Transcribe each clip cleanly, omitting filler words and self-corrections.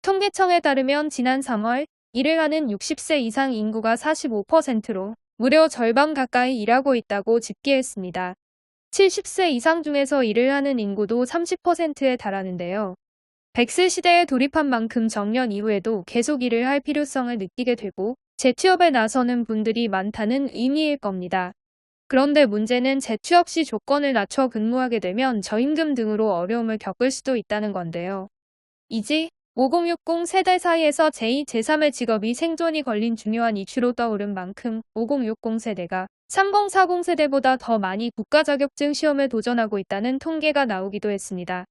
통계청에 따르면 지난 3월 일을 하는 60세 이상 인구가 45%로 무려 절반 가까이 일하고 있다고 집계했습니다. 70세 이상 중에서 일을 하는 인구도 30%에 달하는데요. 100세 시대에 돌입한 만큼 정년 이후에도 계속 일을 할 필요성을 느끼게 되고 재취업에 나서는 분들이 많다는 의미일 겁니다. 그런데 문제는 재취업 시 조건을 낮춰 근무하게 되면 저임금 등으로 어려움을 겪을 수도 있다는 건데요. 이지 5060 세대 사이에서 제2, 제3의 직업이 생존이 걸린 중요한 이슈로 떠오른 만큼 5060 세대가 3040 세대보다 더 많이 국가 자격증 시험에 도전하고 있다는 통계가 나오기도 했습니다.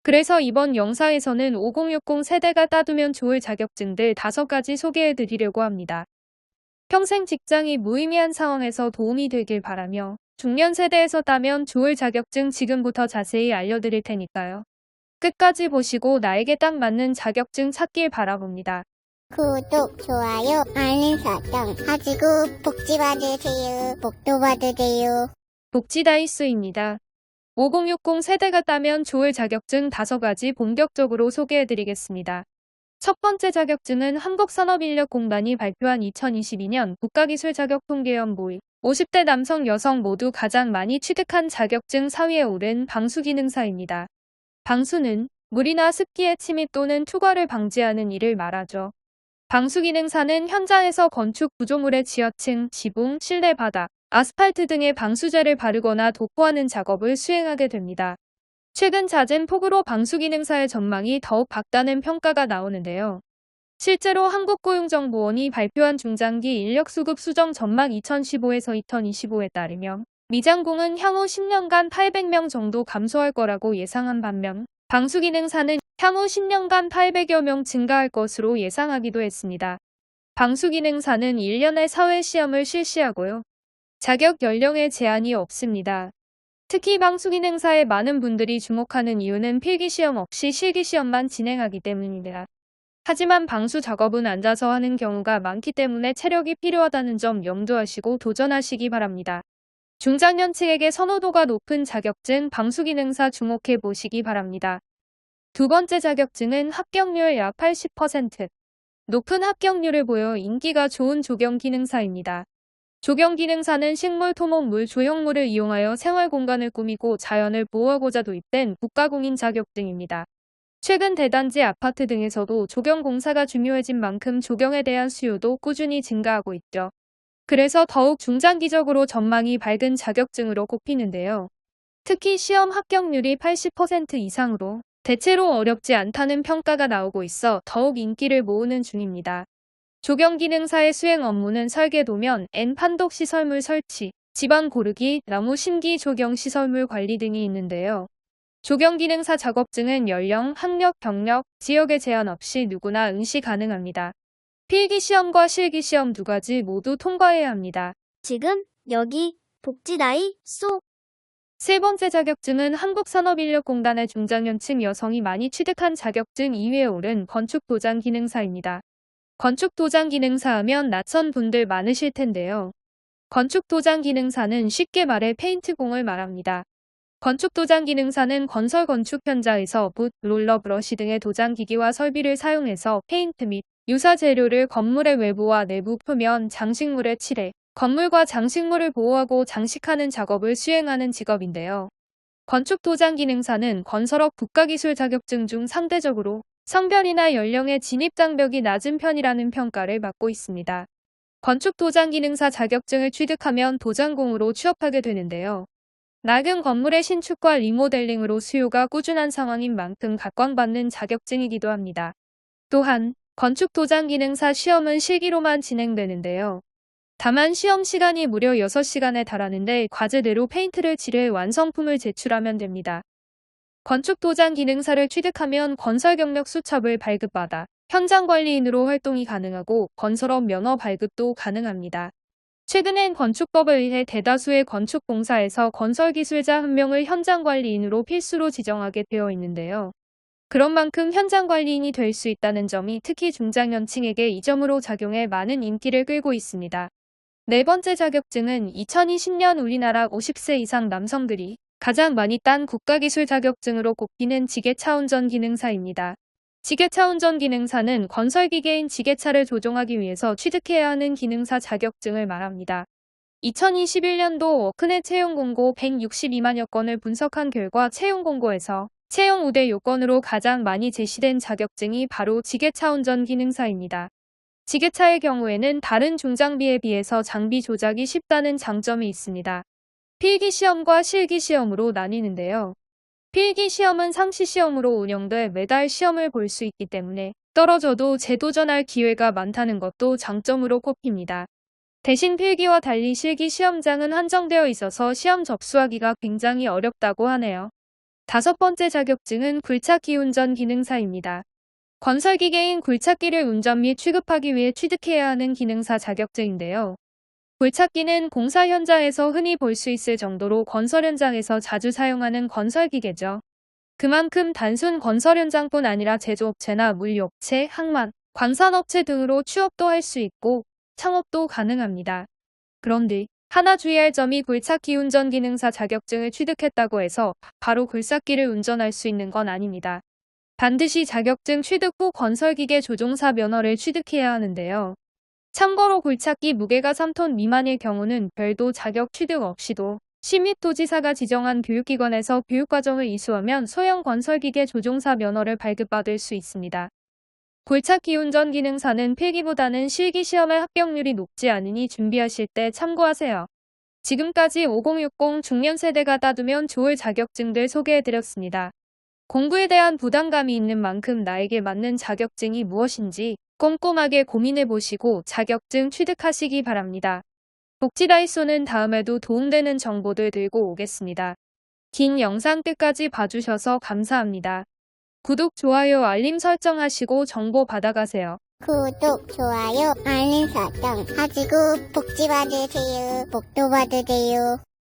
그래서 이번 영상에서는 5060 세대가 따두면 좋을 자격증들 5가지 소개해드리려고 합니다. 평생 직장이 무의미한 상황에서 도움이 되길 바라며 중년 세대에서 따면 좋을 자격증 지금부터 자세히 알려드릴 테니까요. 끝까지 보시고 나에게 딱 맞는 자격증 찾길 바라봅니다. 구독, 좋아요, 알림 설정 하시고 복지 받으세요. 복도 받으세요. 복지 다이스입니다. 5060 세대가 따면 좋을 자격증 5가지 본격적으로 소개해드리겠습니다. 첫 번째 자격증은 한국산업인력공단이 발표한 2022년 국가기술자격통계연보이 50대 남성 여성 모두 가장 많이 취득한 자격증 4위에 오른 방수기능사입니다. 방수는 물이나 습기의 침입 또는 투과를 방지하는 일을 말하죠. 방수기능사는 현장에서 건축 구조물의 지하층, 지붕, 실내 바닥, 아스팔트 등의 방수제를 바르거나 도포하는 작업을 수행하게 됩니다. 최근 잦은 폭우로 방수기능사의 전망이 더욱 밝다는 평가가 나오는데요. 실제로 한국고용정보원이 발표한 중장기 인력수급 수정 전망 2015에서 2025에 따르면 미장공은 향후 10년간 800명 정도 감소할 거라고 예상한 반면 방수기능사는 향후 10년간 800여 명 증가할 것으로 예상하기도 했습니다. 방수기능사는 1년에 사회시험을 실시하고요. 자격 연령에 제한이 없습니다. 특히 방수기능사에 많은 분들이 주목하는 이유는 필기시험 없이 실기시험만 진행하기 때문입니다. 하지만 방수 작업은 앉아서 하는 경우가 많기 때문에 체력이 필요하다는 점 염두하시고 도전하시기 바랍니다. 중장년층에게 선호도가 높은 자격증 방수기능사 주목해 보시기 바랍니다. 두 번째 자격증은 합격률 약 80%. 높은 합격률을 보여 인기가 좋은 조경기능사입니다. 조경기능사는 식물, 토목, 물, 조형물을 이용하여 생활공간을 꾸미고 자연을 보호하고자 도입된 국가공인 자격증입니다. 최근 대단지, 아파트 등에서도 조경공사가 중요해진 만큼 조경에 대한 수요도 꾸준히 증가하고 있죠. 그래서 더욱 중장기적으로 전망이 밝은 자격증으로 꼽히는데요. 특히 시험 합격률이 80% 이상으로 대체로 어렵지 않다는 평가가 나오고 있어 더욱 인기를 모으는 중입니다. 조경기능사의 수행 업무는 설계 도면, 판독 시설물 설치, 지방 고르기, 나무 심기 조경 시설물 관리 등이 있는데요. 조경기능사 작업증은 연령, 학력, 경력, 지역에 제한 없이 누구나 응시 가능합니다. 필기시험과 실기시험 2가지 모두 통과해야 합니다. 지금 여기 복지 나이 쏙. 세 번째 자격증은 한국산업인력공단의 중장년층 여성이 많이 취득한 자격증 2위에 오른 건축도장기능사입니다. 건축도장기능사 하면 낯선 분들 많으실 텐데요. 건축도장기능사는 쉽게 말해 페인트공을 말합니다. 건축도장기능사는 건설 건축 현장에서 붓, 롤러, 브러쉬 등의 도장기기와 설비를 사용해서 페인트 및 유사 재료를 건물의 외부와 내부 표면, 장식물에 칠해 건물과 장식물을 보호하고 장식하는 작업을 수행하는 직업인데요. 건축도장기능사는 건설업 국가기술 자격증 중 상대적으로 성별이나 연령의 진입장벽이 낮은 편이라는 평가를 받고 있습니다. 건축도장기능사 자격증을 취득하면 도장공으로 취업하게 되는데요. 낡은 건물의 신축과 리모델링으로 수요가 꾸준한 상황인 만큼 각광받는 자격증이기도 합니다. 또한 건축도장기능사 시험은 실기로만 진행되는데요. 다만 시험 시간이 무려 6시간에 달하는데 과제대로 페인트를 칠해 완성품을 제출하면 됩니다. 건축도장기능사를 취득하면 건설 경력 수첩을 발급받아 현장관리인으로 활동이 가능하고 건설업 면허 발급도 가능합니다. 최근엔 건축법에 의해 대다수의 건축공사에서 건설기술자 1명을 현장관리인으로 필수로 지정하게 되어 있는데요. 그런 만큼 현장관리인이 될 수 있다는 점이 특히 중장년층에게 이 점으로 작용해 많은 인기를 끌고 있습니다. 네 번째 자격증은 2020년 우리나라 50세 이상 남성들이 가장 많이 딴 국가기술 자격증으로 꼽히는 지게차운전 기능사입니다. 지게차 운전 기능사는 건설기계인 지게차를 조종하기 위해서 취득해야 하는 기능사 자격증을 말합니다. 2021년도 워크넷 채용 공고 162만여 건을 분석한 결과 채용 공고에서 채용 우대 요건으로 가장 많이 제시된 자격증이 바로 지게차 운전 기능사입니다. 지게차의 경우에는 다른 중장비에 비해서 장비 조작이 쉽다는 장점이 있습니다. 필기시험과 실기시험으로 나뉘는데요. 필기시험은 상시시험으로 운영돼 매달 시험을 볼 수 있기 때문에 떨어져도 재도전할 기회가 많다는 것도 장점으로 꼽힙니다. 대신 필기와 달리 실기 시험장은 한정되어 있어서 시험 접수하기가 굉장히 어렵다고 하네요. 5번째 자격증은 굴착기 운전 기능사입니다. 건설기계인 굴착기를 운전 및 취급하기 위해 취득해야 하는 기능사 자격증인데요. 굴착기는 공사 현장에서 흔히 볼 수 있을 정도로 건설 현장에서 자주 사용하는 건설기계죠. 그만큼 단순 건설 현장뿐 아니라 제조업체나 물류업체, 항만, 광산업체 등으로 취업도 할 수 있고 창업도 가능합니다. 그런데 하나 주의할 점이 굴착기 운전 기능사 자격증을 취득했다고 해서 바로 굴착기를 운전할 수 있는 건 아닙니다. 반드시 자격증 취득 후 건설기계 조종사 면허를 취득해야 하는데요. 참고로 굴착기 무게가 3톤 미만일 경우는 별도 자격 취득 없이도 시 및 도지사가 지정한 교육기관에서 교육과정을 이수하면 소형 건설기계 조종사 면허를 발급받을 수 있습니다. 굴착기 운전 기능사는 필기보다는 실기시험의 합격률이 높지 않으니 준비하실 때 참고하세요. 지금까지 5060 중년 세대가 따두면 좋을 자격증들 소개해드렸습니다. 공부에 대한 부담감이 있는 만큼 나에게 맞는 자격증이 무엇인지 꼼꼼하게 고민해보시고 자격증 취득하시기 바랍니다. 복지다이소는 다음에도 도움되는 정보들 들고 오겠습니다. 긴 영상 끝까지 봐주셔서 감사합니다. 구독, 좋아요, 알림 설정하시고 정보 받아가세요. 구독, 좋아요, 알림 설정 하시고 복지 받으세요. 복도 받으세요.